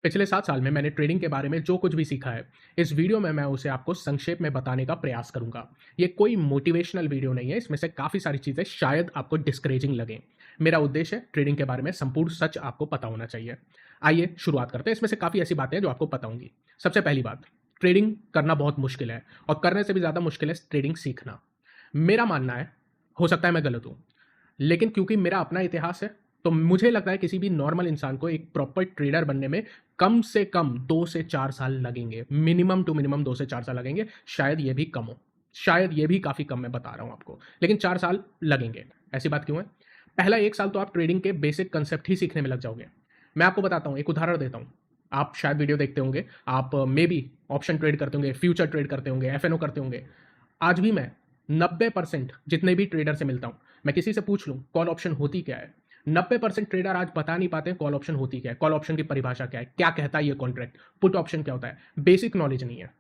पिछले 7 साल में मैंने ट्रेडिंग के बारे में जो कुछ भी सीखा है, इस वीडियो में मैं उसे आपको संक्षेप में बताने का प्रयास करूँगा। ये कोई मोटिवेशनल वीडियो नहीं है, इसमें से काफ़ी सारी चीज़ें शायद आपको डिस्करेजिंग लगें। मेरा उद्देश्य है ट्रेडिंग के बारे में संपूर्ण सच आपको पता होना चाहिए। आइए शुरुआत करते हैं, इसमें से काफ़ी ऐसी बातें हैं जो आपको पता होंगी। सबसे पहली बात, ट्रेडिंग करना बहुत मुश्किल है और करने से भी ज़्यादा मुश्किल है ट्रेडिंग सीखना। मेरा मानना है, हो सकता है मैं गलत हूँ, लेकिन क्योंकि मेरा अपना इतिहास है, तो मुझे लगता है किसी भी नॉर्मल इंसान को एक प्रॉपर ट्रेडर बनने में कम से कम 2 से 4 साल लगेंगे। मिनिमम टू मिनिमम 2 से 4 साल लगेंगे, शायद ये भी कम हो। शायद ये भी काफ़ी कम मैं बता रहा हूँ आपको, लेकिन 4 साल लगेंगे। ऐसी बात क्यों है? पहला 1 साल तो आप ट्रेडिंग के बेसिक कांसेप्ट ही सीखने में लग जाओगे। मैं आपको बताता हूँ, एक उदाहरण देता हूँ। आप शायद वीडियो देखते होंगे, आप मेबी ऑप्शन ट्रेड करते होंगे, फ्यूचर ट्रेड करते होंगे, एफएनओ करते होंगे। आज भी मैं 90% जितने भी ट्रेडर से मिलता हूँ, मैं किसी से पूछ लूँ कॉल ऑप्शन होती क्या है? 90% ट्रेडर आज बता नहीं पाते कॉल ऑप्शन होती क्या है, कॉल ऑप्शन की परिभाषा क्या है, क्या कहता है ये कॉन्ट्रैक्ट, पुट ऑप्शन क्या होता है। बेसिक नॉलेज नहीं है।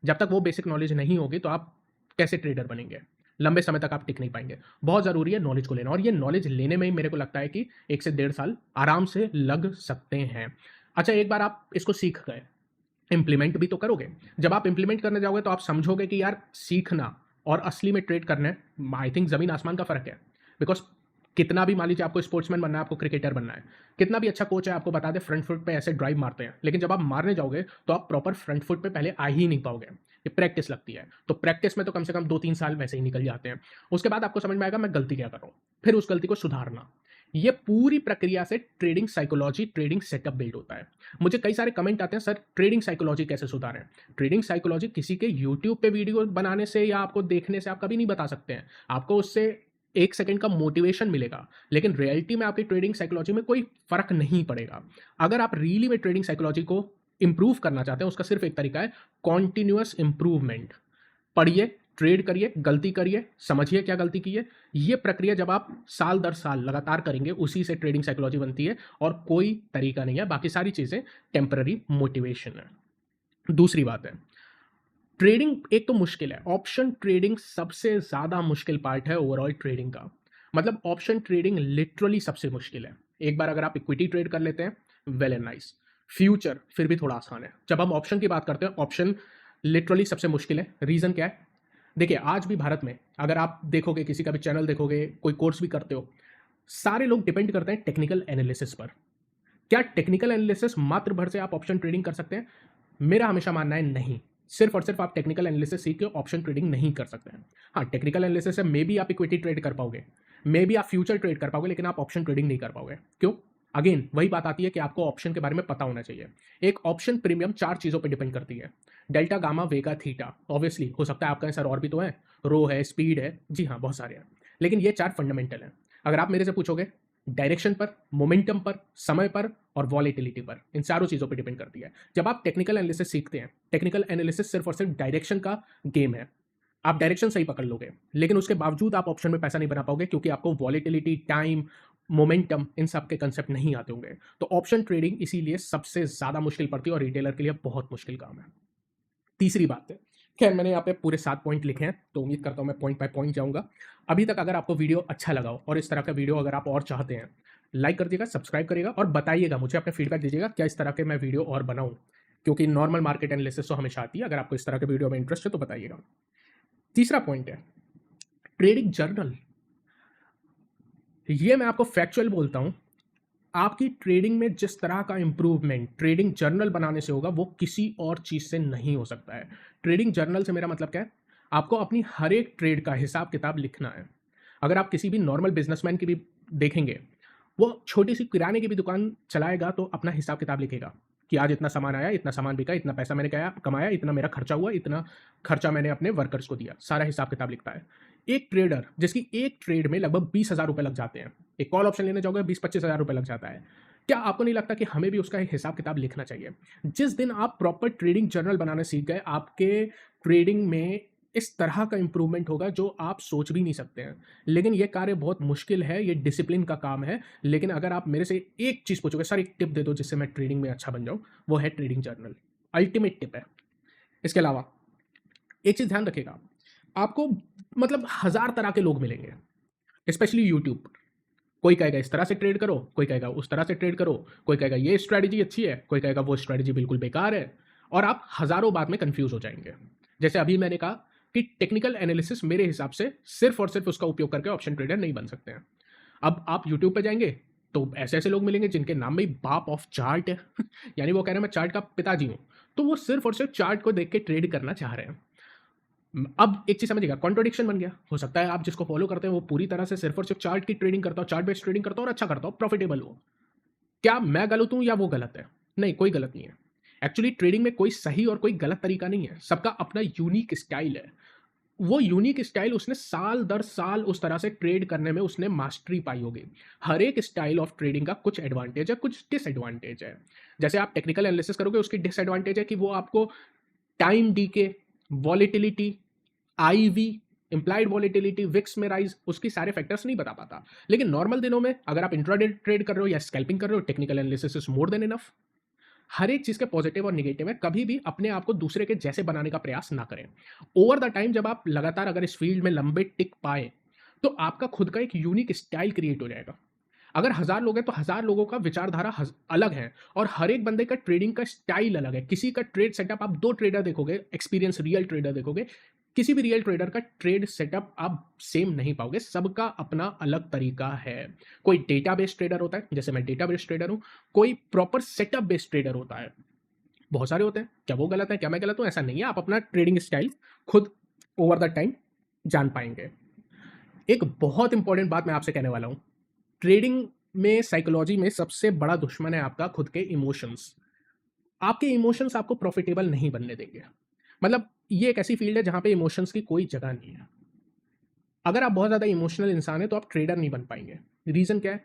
जब तक वो बेसिक नॉलेज नहीं होगी तो आप कैसे ट्रेडर बनेंगे? लंबे समय तक आप टिक नहीं पाएंगे। बहुत ज़रूरी है नॉलेज को लेना, और ये नॉलेज लेने में ही मेरे को लगता है कि 1 से 1.5 साल आराम से लग सकते हैं। अच्छा, एक बार आप इसको सीख गए, इम्प्लीमेंट भी तो करोगे। जब आप इम्प्लीमेंट करने जाओगे तो आप समझोगे कि यार सीखना और असली में ट्रेड करना है, आई थिंक ज़मीन आसमान का फ़र्क है। बिकॉज़ कितना भी मान लीजिए आपको स्पोर्ट्समैन बनना है, आपको क्रिकेटर बनना है, कितना भी अच्छा कोच है आपको बता दे फ्रंट फुट पे ऐसे ड्राइव मारते हैं, लेकिन जब आप मारने जाओगे तो आप प्रॉपर फ्रंट फुट पे पहले आ ही नहीं पाओगे। ये प्रैक्टिस लगती है। तो प्रैक्टिस में तो कम से कम 2-3 साल वैसे ही निकल जाते हैं। उसके बाद आपको समझ में आएगा मैं गलती क्या कर रहा हूँ। फिर उस गलती को सुधारना। ये पूरी प्रक्रिया से trading psychology, trading setup build होता है। मुझे कई सारे कमेंट आते हैं, सर ट्रेडिंग साइकोलॉजी कैसे सुधारें? ट्रेडिंग साइकोलॉजी किसी के यूट्यूब पे वीडियो बनाने से या आपको देखने से आप कभी नहीं बता सकते हैं। आपको उससे 1 सेकंड का मोटिवेशन मिलेगा, लेकिन रियलिटी में आपकी ट्रेडिंग साइकोलॉजी में कोई फ़र्क नहीं पड़ेगा। अगर आप रियली में ट्रेडिंग साइकोलॉजी को इम्प्रूव करना चाहते हैं, उसका सिर्फ़ एक तरीका है, कॉन्टिन्यूअस इम्प्रूवमेंट। पढ़िए, ट्रेड करिए, गलती करिए, समझिए क्या गलती की है। ये प्रक्रिया जब आप साल दर साल लगातार करेंगे, उसी से ट्रेडिंग साइकोलॉजी बनती है, और कोई तरीका नहीं है। बाकी सारी चीज़ें टेम्पररी मोटिवेशन है। दूसरी बात है, ट्रेडिंग एक तो मुश्किल है। ऑप्शन ट्रेडिंग सबसे ज़्यादा मुश्किल पार्ट है ओवरऑल ट्रेडिंग का। मतलब ऑप्शन ट्रेडिंग लिटरली सबसे मुश्किल है। एक बार अगर आप इक्विटी ट्रेड कर लेते हैं, वेल एंड नाइस। फ्यूचर फिर भी थोड़ा आसान है। जब हम ऑप्शन की बात करते हैं, ऑप्शन लिटरली सबसे मुश्किल है। रीज़न क्या है? देखिए, आज भी भारत में अगर आप देखोगे, किसी का भी चैनल देखोगे, कोई कोर्स भी करते हो, सारे लोग डिपेंड करते हैं टेक्निकल एनालिसिस पर। क्या टेक्निकल एनालिसिस मात्र भर से आप ऑप्शन ट्रेडिंग कर सकते हैं? मेरा हमेशा मानना है नहीं। सिर्फ और सिर्फ आप टेक्निकल एनालिसिस सीख के ऑप्शन ट्रेडिंग नहीं कर सकते हैं। हाँ, टेक्निकल एनालिसिस से मे बी आप इक्विटी ट्रेड कर पाओगे, मे बी आप फ्यूचर ट्रेड कर पाओगे, लेकिन आप ऑप्शन ट्रेडिंग नहीं कर पाओगे। क्यों? अगेन वही बात आती है कि आपको ऑप्शन के बारे में पता होना चाहिए। एक ऑप्शन प्रीमियम 4 चीज़ों पे डिपेंड करती है। डेल्टा, गामा, वेगा, थीटा। ऑब्वियसली हो सकता है आप कहें सर और भी तो हैं, रो है, स्पीड है। जी हाँ, बहुत सारे हैं। लेकिन ये 4 फंडामेंटल हैं। अगर आप मेरे से पूछोगे, डायरेक्शन पर, मोमेंटम पर, समय पर और वॉलेटिलिटी पर, इन चारों चीज़ों पे डिपेंड करती है। जब आप टेक्निकल एनालिसिस सीखते हैं, टेक्निकल एनालिसिस सिर्फ और सिर्फ डायरेक्शन का गेम है। आप डायरेक्शन सही पकड़ लोगे, लेकिन उसके बावजूद आप ऑप्शन में पैसा नहीं बना पाओगे, क्योंकि आपको वॉलेटिलिटी, टाइम, मोमेंटम, इन सब के कंसेप्ट नहीं आते होंगे। तो ऑप्शन ट्रेडिंग इसीलिए सबसे ज़्यादा मुश्किल पड़ती है और रिटेलर के लिए बहुत मुश्किल काम है। तीसरी बात है, खैर मैंने यहाँ पे पूरे 7 पॉइंट लिखे हैं, तो उम्मीद करता हूँ मैं पॉइंट बाय पॉइंट जाऊँगा। अभी तक अगर आपको वीडियो अच्छा लगा हो और इस तरह का वीडियो अगर आप और चाहते हैं, लाइक कर दीजिएगा, सब्सक्राइब करिएगा और बताइएगा मुझे, अपने फीडबैक दीजिएगा क्या इस तरह के मैं वीडियो और बनाऊँ। क्योंकि नॉर्मल मार्केट एनालिसिस तो हमेशा आती है, अगर आपको इस तरह के वीडियो में इंटरेस्ट है तो बताइएगा। तीसरा पॉइंट है, ट्रेडिंग जर्नल। ये मैं आपको फैक्चुअल बोलता हूँ, आपकी ट्रेडिंग में जिस तरह का इंप्रूवमेंट ट्रेडिंग जर्नल बनाने से होगा, वो किसी और चीज़ से नहीं हो सकता है। ट्रेडिंग जर्नल से मेरा मतलब क्या है? आपको अपनी हर एक ट्रेड का हिसाब किताब लिखना है। अगर आप किसी भी नॉर्मल बिजनेसमैन की भी देखेंगे, वो छोटी सी किराने की भी दुकान चलाएगा तो अपना हिसाब किताब लिखेगा कि आज इतना सामान आया, इतना सामान बिका, इतना पैसा मैंने कमाया, इतना मेरा खर्चा हुआ, इतना खर्चा मैंने अपने वर्कर्स को दिया, सारा हिसाब किताब लिखता है। एक ट्रेडर जिसकी एक ट्रेड में लगभग 20,000 रुपये लग जाते हैं, एक कॉल ऑप्शन लेने जाओगे 20-25 हज़ार रुपये लग जाता है। क्या आपको नहीं लगता कि हमें भी उसका एक हिसाब किताब लिखना चाहिए? जिस दिन आप प्रॉपर ट्रेडिंग जर्नल बनाने सीख गए, आपके ट्रेडिंग में इस तरह का इंप्रूवमेंट होगा जो आप सोच भी नहीं सकते हैं। लेकिन ये कार्य बहुत मुश्किल है, ये डिसिप्लिन का काम है। लेकिन अगर आप मेरे से एक चीज़ पूछोगे, सर एक टिप दे दो जिससे मैं ट्रेडिंग में अच्छा बन जाऊँ, वो है ट्रेडिंग जर्नल। अल्टीमेट टिप है। इसके अलावा एक चीज़ ध्यान रखिएगा, आपको मतलब हज़ार तरह के लोग मिलेंगे, स्पेशली यूट्यूब पर। कोई कहेगा इस तरह से ट्रेड करो, कोई कहेगा उस तरह से ट्रेड करो, कोई कहेगा ये स्ट्रैटेजी अच्छी है, कोई कहेगा वो स्ट्रैटेजी बिल्कुल बेकार है, और आप हज़ारों बात में कन्फ्यूज़ हो जाएँगे। जैसे अभी मैंने कहा कि टेक्निकल एनालिसिस मेरे हिसाब से सिर्फ़ और सिर्फ़ उसका उपयोग करके ऑप्शन ट्रेडर नहीं बन सकते हैं। अब आप यूट्यूब पे जाएँगे, तो ऐसे-ऐसे लोग मिलेंगे जिनके नाम में ही बाप ऑफ चार्ट है। यानी वो कह रहे हैं मैं चार्ट का पिताजी हूँ। तो वो सिर्फ़ और सिर्फ़ चार्ट को देख के ट्रेड करना चाह रहे हैं। अब एक चीज़ समझिएगा, कॉन्ट्रडिक्शन बन गया। हो सकता है आप जिसको फ़ॉलो करते हैं वो पूरी तरह से सिर्फ़ और सिर्फ़ चार्ट की ट्रेडिंग करता हो, चार्ट बेस्ड ट्रेडिंग करता हो और अच्छा करता हो, प्रॉफ़िटेबल हो। क्या मैं गलत हूँ या वो गलत है? नहीं, कोई गलत नहीं है। एक्चुअली ट्रेडिंग में कोई सही और कोई गलत तरीका नहीं है। सबका अपना यूनिक स्टाइल है। वो यूनिक स्टाइल उसने साल दर साल उस तरह से ट्रेड करने में उसने मास्टरी पाई होगी। हर एक स्टाइल ऑफ ट्रेडिंग का कुछ एडवांटेज है, कुछ डिसएडवांटेज है। जैसे आप टेक्निकल एनालिसिस करोगे, उसकी डिसएडवांटेज है कि वो आपको time decay, volatility, IV, implied volatility, VIX में राइज, उसकी सारे फैक्टर्स नहीं बता पाता। लेकिन नॉर्मल दिनों में अगर आप इंट्राडे ट्रेड कर रहे हो या स्कैल्पिंग कर रहे हो, technical analysis is more than enough. हर एक चीज़ के पॉजिटिव और नेगेटिव है। कभी भी अपने आप को दूसरे के जैसे बनाने का प्रयास ना करें। ओवर द टाइम जब आप लगातार अगर इस फील्ड में लंबे टिक पाए, तो आपका खुद का एक यूनिक स्टाइल क्रिएट हो जाएगा। अगर 1000 लोग हैं तो 1000 लोगों का विचारधारा अलग है, और हर एक बंदे का ट्रेडिंग का स्टाइल अलग है। किसी का ट्रेड सेटअप, आप 2 ट्रेडर देखोगे, एक्सपीरियंस रियल ट्रेडर देखोगे, किसी भी रियल ट्रेडर का ट्रेड सेटअप आप सेम नहीं पाओगे। सबका अपना अलग तरीका है। कोई डेटा बेस्ड ट्रेडर होता है, जैसे मैं डेटा बेस्ड ट्रेडर हूँ, कोई प्रॉपर सेटअप बेस्ड ट्रेडर होता है। बहुत सारे होते हैं। क्या वो गलत है, क्या मैं गलत हूँ? ऐसा नहीं है। आप अपना ट्रेडिंग स्टाइल खुद ओवर द टाइम जान पाएंगे। एक बहुत इंपॉर्टेंट बात मैं आपसे कहने वाला हूँ। ट्रेडिंग में, साइकोलॉजी में सबसे बड़ा दुश्मन है आपका खुद के इमोशंस। आपके इमोशंस आपको प्रॉफिटेबल नहीं बनने देंगे। मतलब ये एक ऐसी फील्ड है जहाँ पे इमोशंस की कोई जगह नहीं है। अगर आप बहुत ज़्यादा इमोशनल इंसान हैं तो आप ट्रेडर नहीं बन पाएंगे। रीज़न क्या है?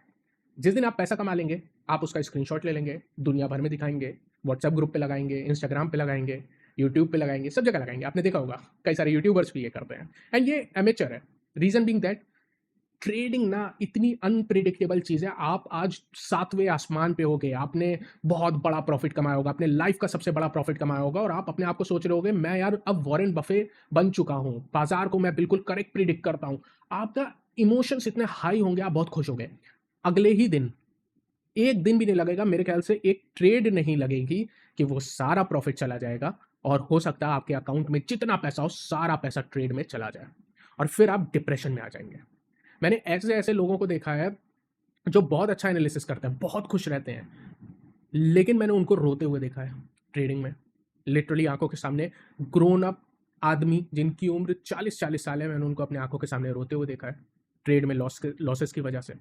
जिस दिन आप पैसा कमा लेंगे, आप उसका स्क्रीनशॉट ले लेंगे, दुनिया भर में दिखाएंगे, व्हाट्सएप ग्रुप पे लगाएंगे, इंस्टाग्राम पे लगाएंगे, यूट्यूब पे लगाएंगे, सब जगह लगाएंगे। आपने देखा होगा कई सारे यूट्यूबर्स भी ये करते हैं, एंड ये एमेचर है। रीज़न बीइंग दैट ट्रेडिंग ना इतनी अनप्रिडिक्टेबल चीज़ है। आप आज 7वें आसमान पे होगे, आपने बहुत बड़ा प्रॉफिट कमाया होगा, अपने लाइफ का सबसे बड़ा प्रॉफिट कमाया होगा, और आप अपने आप को सोच रहे होगे मैं यार अब वॉरेन बफे बन चुका हूँ, बाजार को मैं बिल्कुल करेक्ट प्रिडिक्ट करता हूँ। आपका इमोशंस इतने हाई होंगे, आप बहुत खुश होंगे। अगले ही दिन, एक दिन भी नहीं लगेगा, मेरे ख्याल से एक ट्रेड नहीं लगेगी कि वो सारा प्रॉफिट चला जाएगा, और हो सकता है आपके अकाउंट में जितना पैसा हो सारा पैसा ट्रेड में चला जाए, और फिर आप डिप्रेशन में आ जाएंगे। मैंने ऐसे ऐसे लोगों को देखा है जो बहुत अच्छा एनालिसिस करते हैं, बहुत खुश रहते हैं, लेकिन मैंने उनको रोते हुए देखा है ट्रेडिंग में। लिटरली आंखों के सामने ग्रोन अप आदमी जिनकी उम्र 40-40 साल है, मैंने उनको अपने आंखों के सामने रोते हुए देखा है ट्रेड में लॉसेस की वजह से।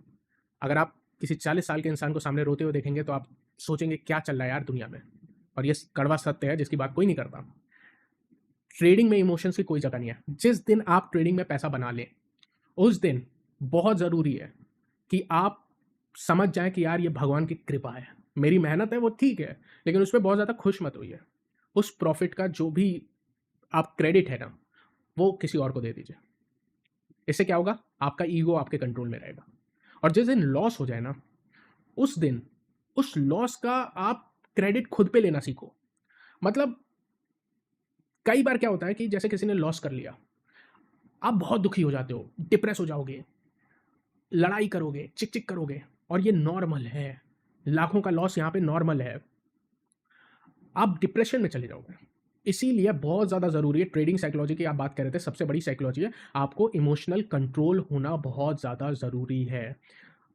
अगर आप किसी 40 साल के इंसान को सामने रोते हुए देखेंगे तो आप सोचेंगे क्या चल रहा है यार दुनिया में। और ये कड़वा सत्य है जिसकी बात कोई नहीं करता। ट्रेडिंग में इमोशंस की कोई जगह नहीं है। जिस दिन आप ट्रेडिंग में पैसा बना लें, उस दिन बहुत ज़रूरी है कि आप समझ जाएं कि यार ये भगवान की कृपा है। मेरी मेहनत है वो ठीक है, लेकिन उसमें बहुत ज़्यादा खुश मत होइए। उस प्रॉफिट का जो भी आप क्रेडिट है ना, वो किसी और को दे दीजिए। इससे क्या होगा? आपका ईगो आपके कंट्रोल में रहेगा, और जिस दिन लॉस हो जाए ना, उस दिन उस लॉस का आप क्रेडिट खुद पे लेना सीखो। मतलब कई बार क्या होता है कि जैसे किसी ने लॉस कर लिया, आप बहुत दुखी हो जाते हो, डिप्रेस हो जाओगे, लड़ाई करोगे, चिक-चिक करोगे, और ये नॉर्मल है। लाखों का लॉस यहाँ पे नॉर्मल है। आप डिप्रेशन में चले जाओगे। इसीलिए बहुत ज़्यादा ज़रूरी है, ट्रेडिंग साइकोलॉजी की आप बात कर रहे थे, सबसे बड़ी साइकोलॉजी है, आपको इमोशनल कंट्रोल होना बहुत ज़्यादा ज़रूरी है।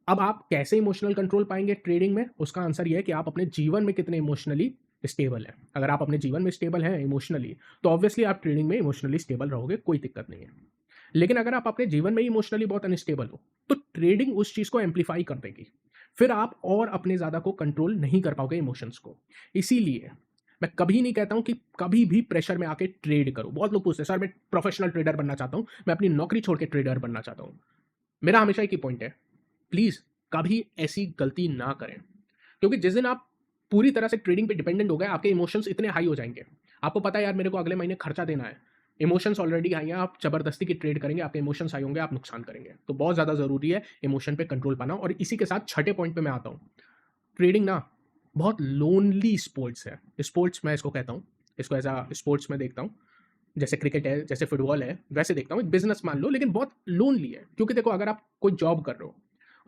अब आप कैसे इमोशनल कंट्रोल पाएँगे ट्रेडिंग में? उसका आंसर ये है कि आप अपने जीवन में कितने इमोशनली स्टेबल हैं। अगर आप अपने जीवन में स्टेबल हैं इमोशनली, तो ऑब्वियसली आप ट्रेडिंग में इमोशनली स्टेबल रहोगे, कोई दिक्कत नहीं है। लेकिन अगर आप अपने जीवन में ही इमोशनली बहुत अनस्टेबल हो, तो ट्रेडिंग उस चीज़ को एम्प्लीफाई कर देगी। फिर आप और अपने ज़्यादा को कंट्रोल नहीं कर पाओगे इमोशंस को। इसीलिए मैं कभी नहीं कहता हूँ कि कभी भी प्रेशर में आके ट्रेड करो। बहुत लोग पूछते हैं, "सर मैं प्रोफेशनल ट्रेडर बनना चाहता हूँ, मैं अपनी नौकरी छोड़ के ट्रेडर बनना चाहता हूँ।" मेरा हमेशा एक ही पॉइंट है, प्लीज़ कभी ऐसी गलती ना करें। क्योंकि जिस दिन आप पूरी तरह से ट्रेडिंग पे डिपेंडेंट हो गए, आपके इमोशंस इतने हाई हो जाएँगे। आपको पता है यार मेरे को अगले महीने खर्चा देना है। इमोशंस ऑलरेडी हाई हैं, आप ज़बरदस्ती की ट्रेड करेंगे, आपके इमोशंस हाई होंगे, आप नुकसान करेंगे। तो बहुत ज़्यादा ज़रूरी है इमोशन पे कंट्रोल पाना, और इसी के साथ छठे पॉइंट पे मैं आता हूँ। ट्रेडिंग ना बहुत लोनली स्पोर्ट्स है। स्पोर्ट्स मैं इसको कहता हूँ, इसको एज़ अ स्पोर्ट्स मैं देखता हूँ। जैसे क्रिकेट है, जैसे फुटबॉल है, वैसे देखता हूँ। एक बिज़नेस मान लो, लेकिन बहुत लोनली है। क्योंकि देखो अगर आप कोई जॉब कर रहे हो,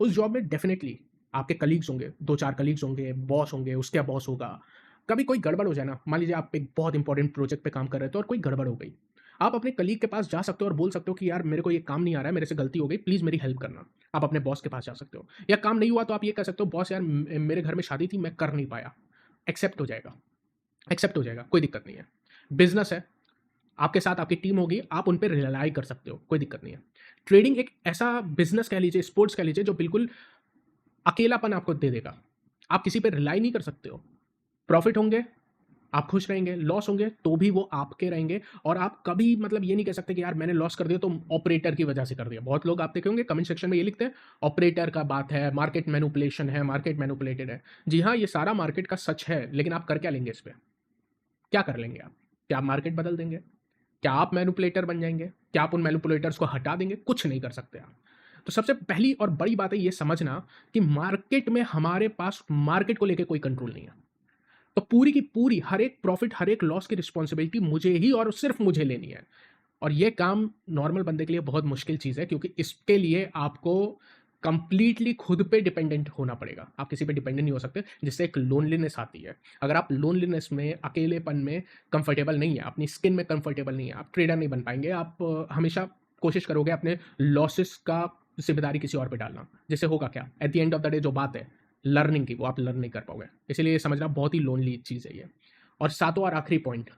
उस जॉब में डेफ़िनेटली आपके कलीग्स होंगे, 2-4 कलीग्स होंगे, बॉस होंगे, उसका बॉस होगा। कभी कोई गड़बड़ हो जाए ना, मान लीजिए आप एक बहुत इंपॉर्टेंट प्रोजेक्ट पे काम कर रहे थे और कोई गड़बड़ हो गई। आप अपने कलीग के पास जा सकते हो और बोल सकते हो कि यार मेरे को ये काम नहीं आ रहा है, मेरे से गलती हो गई, प्लीज़ मेरी हेल्प करना। आप अपने बॉस के पास जा सकते हो। या काम नहीं हुआ तो आप ये कह सकते हो बॉस यार मेरे घर में शादी थी, मैं कर नहीं पाया। एक्सेप्ट हो जाएगा, एक्सेप्ट हो जाएगा, कोई दिक्कत नहीं है। बिज़नेस है, आपके साथ आपकी टीम होगी, आप उन पे रिलाई कर सकते हो, कोई दिक्कत नहीं है। ट्रेडिंग एक ऐसा बिज़नेस कह लीजिए, स्पोर्ट्स कह लीजिए जो बिल्कुल अकेलापन आपको दे देगा। आप किसी पे रिलाई नहीं कर सकते हो। प्रॉफ़िट होंगे, आप खुश रहेंगे, लॉस होंगे तो भी वो आपके रहेंगे और आप कभी मतलब ये नहीं कह सकते कि यार मैंने लॉस कर दिया तो ऑपरेटर की वजह से कर दिया। बहुत लोग आप देखे होंगे कमेंट सेक्शन में ये लिखते हैं, ऑपरेटर का बात है, मार्केट मैनिपुलेशन है, मार्केट मैनिपुलेटेड है। जी हाँ, ये सारा मार्केट का सच है, लेकिन आप कर क्या लेंगे इस पे? क्या कर लेंगे आप? क्या आप मार्केट बदल देंगे? क्या आप मैनिपुलेटर बन जाएँगे? क्या आप उन मैनिपुलेटर्स को हटा देंगे? कुछ नहीं कर सकते आप। तो सबसे पहली और बड़ी बात है ये समझना कि मार्केट में हमारे पास मार्केट को लेके कोई कंट्रोल नहीं है। तो पूरी की पूरी हर एक प्रॉफ़िट, हर एक लॉस की रिस्पॉन्सिबिलिटी मुझे ही और सिर्फ़ मुझे लेनी है। और ये काम नॉर्मल बंदे के लिए बहुत मुश्किल चीज़ है क्योंकि इसके लिए आपको कंप्लीटली खुद पे डिपेंडेंट होना पड़ेगा। आप किसी पे डिपेंडेंट नहीं हो सकते, जिससे एक लोनलीनेस आती है। अगर आप लोनलीनेस में, अकेलेपन में कंफर्टेबल नहीं है, अपनी स्किन में कंफर्टेबल नहीं है, आप ट्रेडर नहीं बन पाएँगे। आप हमेशा कोशिश करोगे अपने लॉसेस का ज़िम्मेदारी किसी और पे डालना। जिससे होगा क्या? At the end of the day जो बात है लर्निंग की, वो आप लर्न नहीं कर पाओगे। इसीलिए ये समझना बहुत ही लोनली चीज़ है ये। और सातवां और आखिरी पॉइंट,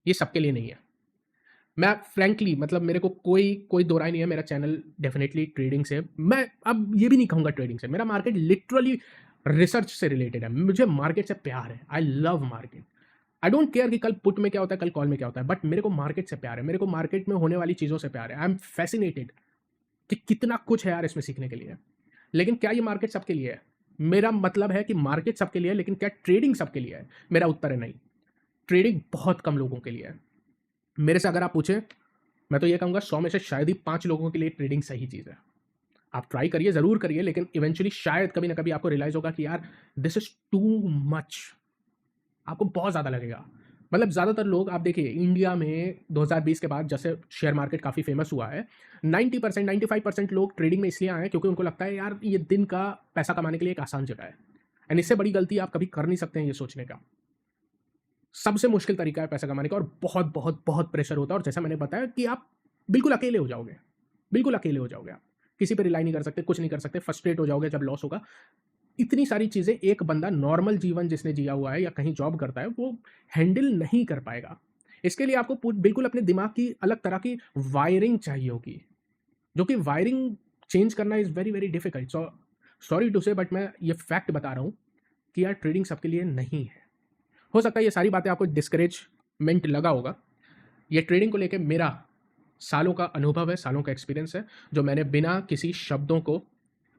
ये सबके लिए नहीं है। मैं फ्रैंकली मतलब मेरे को कोई दो राय नहीं है, मेरा चैनल डेफ़िनेटली ट्रेडिंग से मैं अब ये भी नहीं कहूँगा ट्रेडिंग से, मेरा मार्केट लिटरली रिसर्च से रिलेटेड है। मुझे मार्केट से प्यार है। I love market. I don't care कि कल पुट में क्या होता है, कल कॉल में क्या होता है, बट मेरे को मार्केट से प्यार है। मेरे को मार्केट में होने वाली चीज़ों से प्यार है। आई एम fascinated कि कितना कुछ है यार इसमें सीखने के लिए। लेकिन क्या ये मार्केट सबके लिए है? मेरा मतलब है कि मार्केट सबके लिए है, लेकिन क्या ट्रेडिंग सबके लिए है? मेरा उत्तर है नहीं। ट्रेडिंग बहुत कम लोगों के लिए है। मेरे से अगर आप पूछें, मैं तो ये कहूँगा 100 में से शायद ही 5 लोगों के लिए ट्रेडिंग सही चीज़ है। आप ट्राई करिए, ज़रूर करिए, लेकिन इवेंचुअली शायद कभी ना कभी आपको रियलाइज़ होगा कि यार दिस इज़ टू मच। आपको बहुत ज़्यादा लगेगा। मतलब ज़्यादातर लोग आप देखिए इंडिया में 2020 के बाद जैसे शेयर मार्केट काफ़ी फेमस हुआ है, 90% 95% लोग ट्रेडिंग में इसलिए आए हैं क्योंकि उनको लगता है यार ये दिन का पैसा कमाने के लिए एक आसान जगह है। एंड इससे बड़ी गलती आप कभी कर नहीं सकते हैं ये सोचने का। सबसे मुश्किल तरीका है पैसा कमाने का और बहुत, बहुत, बहुत प्रेशर होता है और जैसा मैंने बताया कि आप बिल्कुल अकेले हो जाओगे। बिल्कुल अकेले हो जाओगे आप। किसी पे रिलाई नहीं कर सकते, कुछ नहीं कर सकते, फ्रस्ट्रेट हो जाओगे जब लॉस होगा। इतनी सारी चीज़ें एक बंदा नॉर्मल जीवन जिसने जिया हुआ है या कहीं जॉब करता है, वो हैंडल नहीं कर पाएगा। इसके लिए आपको बिल्कुल अपने दिमाग की अलग तरह की वायरिंग चाहिए होगी, जो कि वायरिंग चेंज करना is very, very difficult. Sorry to say but मैं ये फैक्ट बता रहा हूँ कि यार ट्रेडिंग सबके लिए नहीं है। हो सकता है ये सारी बातें आपको डिस्करेजमेंट लगा होगा। ये ट्रेडिंग को लेके मेरा सालों का अनुभव है, सालों का एक्सपीरियंस है, जो मैंने बिना किसी शब्दों को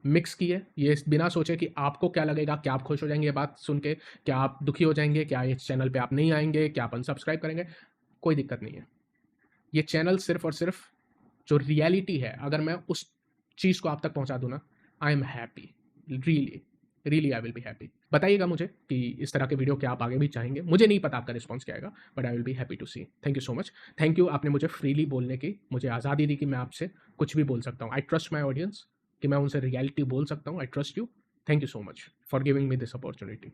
मिक्स किए, ये बिना सोचे कि आपको क्या लगेगा, क्या आप खुश हो जाएँगे ये बात सुन के, क्या आप दुखी हो जाएँगे, क्या इस चैनल पे आप नहीं आएँगे, क्या आप अनसब्सक्राइब करेंगे, कोई दिक्कत नहीं है। ये चैनल सिर्फ़ और सिर्फ़ जो रियलिटी है, अगर मैं उस चीज़ को आप तक पहुँचा दूँ ना, I am happy, really, really I will be happy. बताइएगा मुझे कि इस तरह के वीडियो क्या आप आगे भी चाहेंगे? मुझे नहीं पता आपका रिस्पॉन्स क्या आएगा, but I will be happy to see. Thank you so much. Thank you आपने मुझे फ्रीली बोलने की, मुझे आज़ादी दी कि मैं आपसे कुछ भी बोल सकता हूँ। आई ट्रस्ट माय ऑडियंस कि मैं उनसे रियलिटी बोल सकता हूँ। I trust you. Thank you so much for giving me this opportunity.